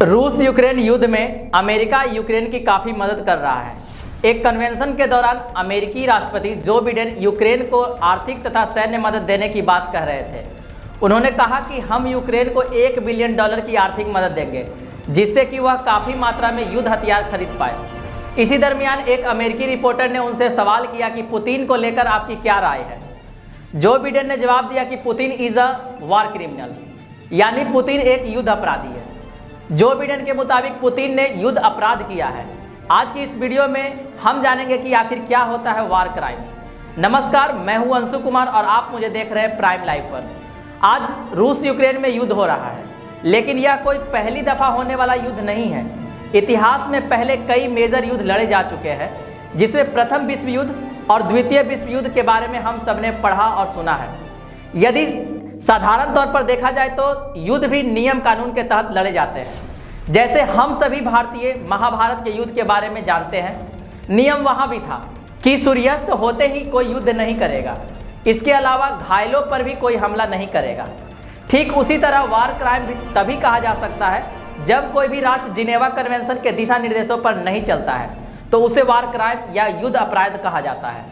रूस यूक्रेन युद्ध में अमेरिका यूक्रेन की काफ़ी मदद कर रहा है। एक कन्वेंशन के दौरान अमेरिकी राष्ट्रपति जो बिडेन यूक्रेन को आर्थिक तथा सैन्य मदद देने की बात कह रहे थे। उन्होंने कहा कि हम यूक्रेन को $1 बिलियन की आर्थिक मदद देंगे, जिससे कि वह काफ़ी मात्रा में युद्ध हथियार खरीद पाए। इसी दरमियान एक अमेरिकी रिपोर्टर ने उनसे सवाल किया कि पुतिन को लेकर आपकी क्या राय है। जो बिडेन ने जवाब दिया कि Putin is a war criminal, यानी पुतिन एक युद्ध अपराधी है। जो बिडेन के मुताबिक पुतिन ने युद्ध अपराध किया है। आज की इस वीडियो में हम जानेंगे कि आखिर क्या होता है वार क्राइम। नमस्कार, मैं हूं अंशु कुमार और आप मुझे देख रहे हैं प्राइम लाइव पर। आज रूस यूक्रेन में युद्ध हो रहा है, लेकिन यह कोई पहली दफा होने वाला युद्ध नहीं है। इतिहास में पहले कई मेजर युद्ध लड़े जा चुके हैं, जिसमें प्रथम विश्व युद्ध और द्वितीय विश्व युद्ध के बारे में हम सबने पढ़ा और सुना है। यदि साधारण तौर पर देखा जाए तो युद्ध भी नियम कानून के तहत लड़े जाते हैं। जैसे हम सभी भारतीय महाभारत के युद्ध के बारे में जानते हैं, नियम वहां भी था कि सूर्यास्त होते ही कोई युद्ध नहीं करेगा, इसके अलावा घायलों पर भी कोई हमला नहीं करेगा। ठीक उसी तरह वार क्राइम भी तभी कहा जा सकता है जब कोई भी राष्ट्र जिनेवा कन्वेंशन के दिशा निर्देशों पर नहीं चलता है, तो उसे वार क्राइम या युद्ध अपराध कहा जाता है।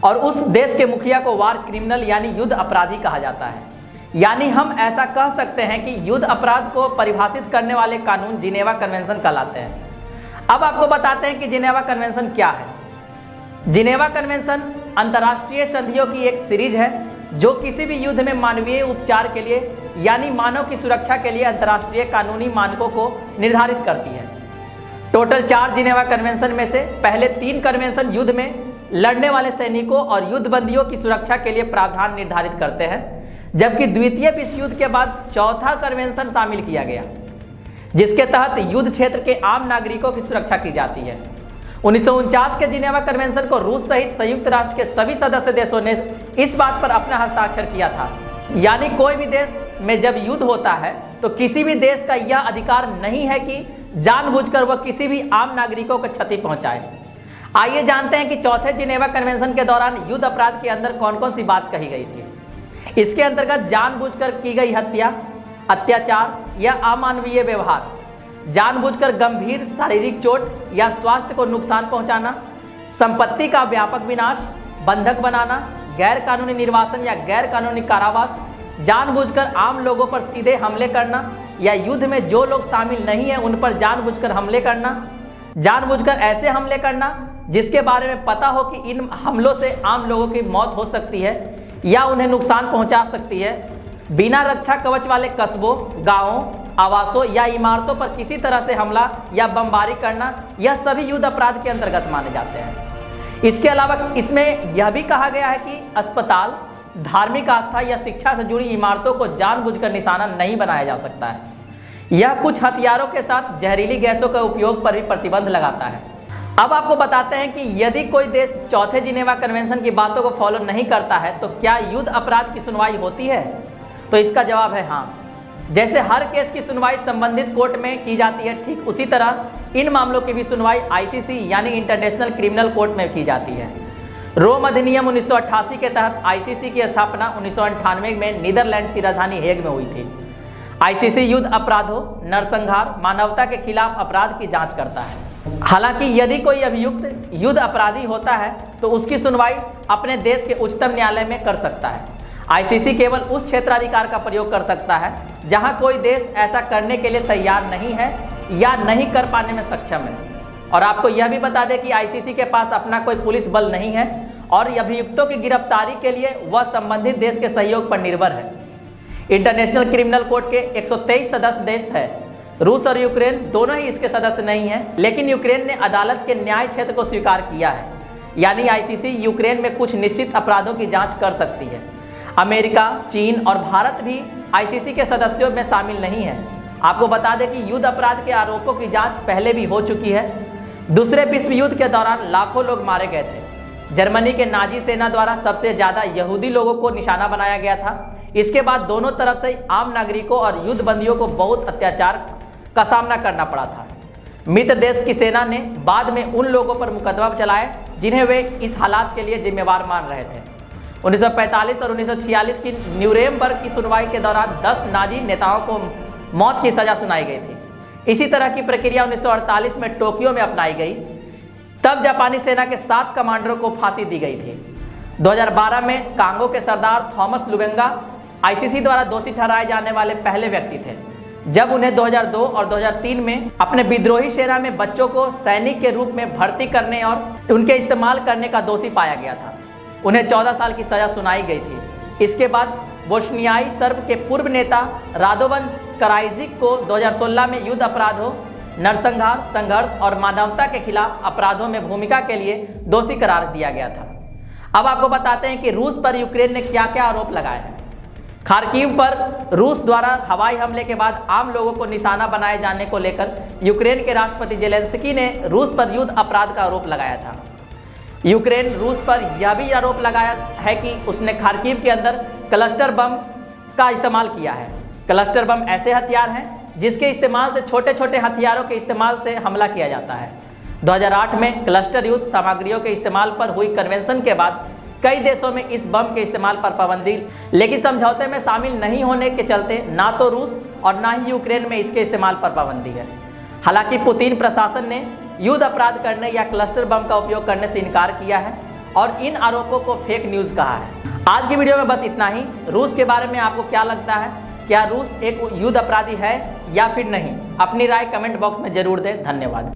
और उस देश के मुखिया को वार क्रिमिनल यानी युद्ध अपराधी कहा जाता है। यानी हम ऐसा कह सकते हैं कि युद्ध अपराध को परिभाषित करने वाले कानून जिनेवा कन्वेंशन कहलाते हैं। अब आपको बताते हैं कि जिनेवा कन्वेंशन क्या है। जिनेवा कन्वेंशन अंतर्राष्ट्रीय संधियों की एक सीरीज है जो किसी भी युद्ध में मानवीय उपचार के लिए यानी मानव की सुरक्षा के लिए अंतर्राष्ट्रीय कानूनी मानकों को निर्धारित करती है। टोटल 4 जिनेवा कन्वेंशन में से पहले 3 कन्वेंशन युद्ध में लड़ने वाले सैनिकों और युद्धबंदियों की सुरक्षा के लिए प्रावधान निर्धारित करते हैं, जबकि द्वितीय विश्व युद्ध के बाद चौथा कन्वेंशन शामिल किया गया, जिसके तहत युद्ध क्षेत्र के आम नागरिकों की सुरक्षा की जाती है। 1949 के जिनेवा कन्वेंशन को रूस सहित संयुक्त राष्ट्र के सभी सदस्य देशों ने इस बात पर अपना हस्ताक्षर किया था। यानी कोई भी देश में जब युद्ध होता है तो किसी भी देश का यह अधिकार नहीं है कि जानबूझकर वह किसी भी आम नागरिकों को क्षति पहुंचाए। आइए जानते हैं कि चौथे जिनेवा कन्वेंशन के दौरान युद्ध अपराध के अंदर कौन कौन सी बात कही गई थी। इसके अंतर्गत जानबूझकर की गई हत्या, अत्याचार या अमानवीय व्यवहार, जानबूझकर गंभीर शारीरिक चोट या स्वास्थ्य को नुकसान पहुंचाना, संपत्ति का व्यापक विनाश, बंधक बनाना, गैर कानूनी निर्वासन या गैर कानूनी कारावास, जानबूझकर आम लोगों पर सीधे हमले करना या युद्ध में जो लोग शामिल नहीं हैं उन पर जानबूझकर हमले करना, जानबूझकर ऐसे हमले करना जिसके बारे में पता हो कि इन हमलों से आम लोगों की मौत हो सकती है या उन्हें नुकसान पहुंचा सकती है, बिना रक्षा कवच वाले कस्बों, गांवों, आवासों या इमारतों पर किसी तरह से हमला या बमबारी करना, यह सभी युद्ध अपराध के अंतर्गत माने जाते हैं। इसके अलावा इसमें यह भी कहा गया है कि अस्पताल, धार्मिक आस्था या शिक्षा से जुड़ी इमारतों को जानबूझकर निशाना नहीं बनाया जा सकता है। यह कुछ हथियारों के साथ जहरीली गैसों के उपयोग पर भी प्रतिबंध लगाता है। अब आपको बताते हैं कि यदि कोई देश चौथे जिनेवा कन्वेंशन की बातों को फॉलो नहीं करता है तो क्या युद्ध अपराध की सुनवाई होती है? तो इसका जवाब है हाँ। जैसे हर केस की सुनवाई संबंधित कोर्ट में की जाती है, ठीक उसी तरह इन मामलों की भी सुनवाई ICC यानी इंटरनेशनल क्रिमिनल कोर्ट में की जाती है। रोम अधिनियम 1988 के तहत ICC की स्थापना 1998 में नीदरलैंड्स की राजधानी हेग में हुई थी। ICC युद्ध अपराधों, नरसंहार, मानवता के खिलाफ अपराध की जांच करता है। हालांकि यदि कोई अभियुक्त युद्ध अपराधी होता है तो उसकी सुनवाई अपने देश के उच्चतम न्यायालय में कर सकता है। ICC केवल उस क्षेत्राधिकार का प्रयोग कर सकता है जहां कोई देश ऐसा करने के लिए तैयार नहीं है या नहीं कर पाने में सक्षम है। और आपको यह भी बता दें कि ICC के पास अपना कोई पुलिस बल नहीं है और अभियुक्तों की गिरफ्तारी के लिए वह संबंधित देश के सहयोग पर निर्भर है। इंटरनेशनल क्रिमिनल कोर्ट के 123 सदस्य देश है। रूस और यूक्रेन दोनों ही इसके सदस्य नहीं हैं, लेकिन यूक्रेन ने अदालत के न्याय क्षेत्र को स्वीकार किया है। यानी ICC यूक्रेन में कुछ निश्चित अपराधों की जांच कर सकती है। अमेरिका, चीन और भारत भी ICC के सदस्यों में शामिल नहीं है। आपको बता दें कि युद्ध अपराध के आरोपों की जांच पहले भी हो चुकी है। दूसरे विश्व युद्ध के दौरान लाखों लोग मारे गए थे। जर्मनी के नाजी सेना द्वारा सबसे ज्यादा यहूदी लोगों को निशाना बनाया गया था। इसके बाद दोनों तरफ से आम नागरिकों और युद्धबंदियों को बहुत अत्याचार का सामना करना पड़ा था। मित्र देश की सेना ने बाद में उन लोगों पर मुकदमा चलाए जिन्हें वे इस हालात के लिए जिम्मेवार मान रहे थे। 1945 और 1946 की न्यूरेमबर्ग की सुनवाई के दौरान 10 नाजी नेताओं को मौत की सजा सुनाई गई थी। इसी तरह की प्रक्रिया 1948 में टोक्यो में अपनाई गई। तब जापानी सेना के 7 कमांडरों को फांसी दी गई थी। 2012 में कांगो के सरदार थॉमस लुबेंगा आईसीसी द्वारा दोषी ठहराए जाने वाले पहले व्यक्ति थे, जब उन्हें 2002 और 2003 में अपने विद्रोही सेना में बच्चों को सैनिक के रूप में भर्ती करने और उनके इस्तेमाल करने का दोषी पाया गया था। उन्हें 14 साल की सजा सुनाई गई थी। इसके बाद बोस्नियाई सर्ब के पूर्व नेता रादोवन कराइजिक को 2016 में युद्ध अपराधों, नरसंहार, संघर्ष और मानवता के खिलाफ अपराधों में भूमिका के लिए दोषी करार दिया गया था। अब आपको बताते हैं कि रूस पर यूक्रेन ने क्या क्या आरोप लगाए हैं। खार्किव पर रूस द्वारा हवाई हमले के बाद आम लोगों को निशाना बनाए जाने को लेकर यूक्रेन के राष्ट्रपति जेलेंस्की ने रूस पर युद्ध अपराध का आरोप लगाया था। यूक्रेन रूस पर यह भी आरोप लगाया है कि उसने खार्किव के अंदर क्लस्टर बम का इस्तेमाल किया है। क्लस्टर बम ऐसे हथियार हैं जिसके इस्तेमाल से छोटे छोटे हथियारों के इस्तेमाल से हमला किया जाता है। 2008 में क्लस्टर युद्ध सामग्रियों के इस्तेमाल पर हुई कन्वेंशन के बाद कई देशों में इस बम के इस्तेमाल पर पाबंदी, लेकिन समझौते में शामिल नहीं होने के चलते ना तो रूस और ना ही यूक्रेन में इसके इस्तेमाल पर पाबंदी है। हालांकि पुतिन प्रशासन ने युद्ध अपराध करने या क्लस्टर बम का उपयोग करने से इनकार किया है और इन आरोपों को फेक न्यूज़ कहा है। आज की वीडियो में बस इतना ही। रूस के बारे में आपको क्या लगता है? क्या रूस एक युद्ध अपराधी है या फिर नहीं? अपनी राय कमेंट बॉक्स में जरूर दें। धन्यवाद।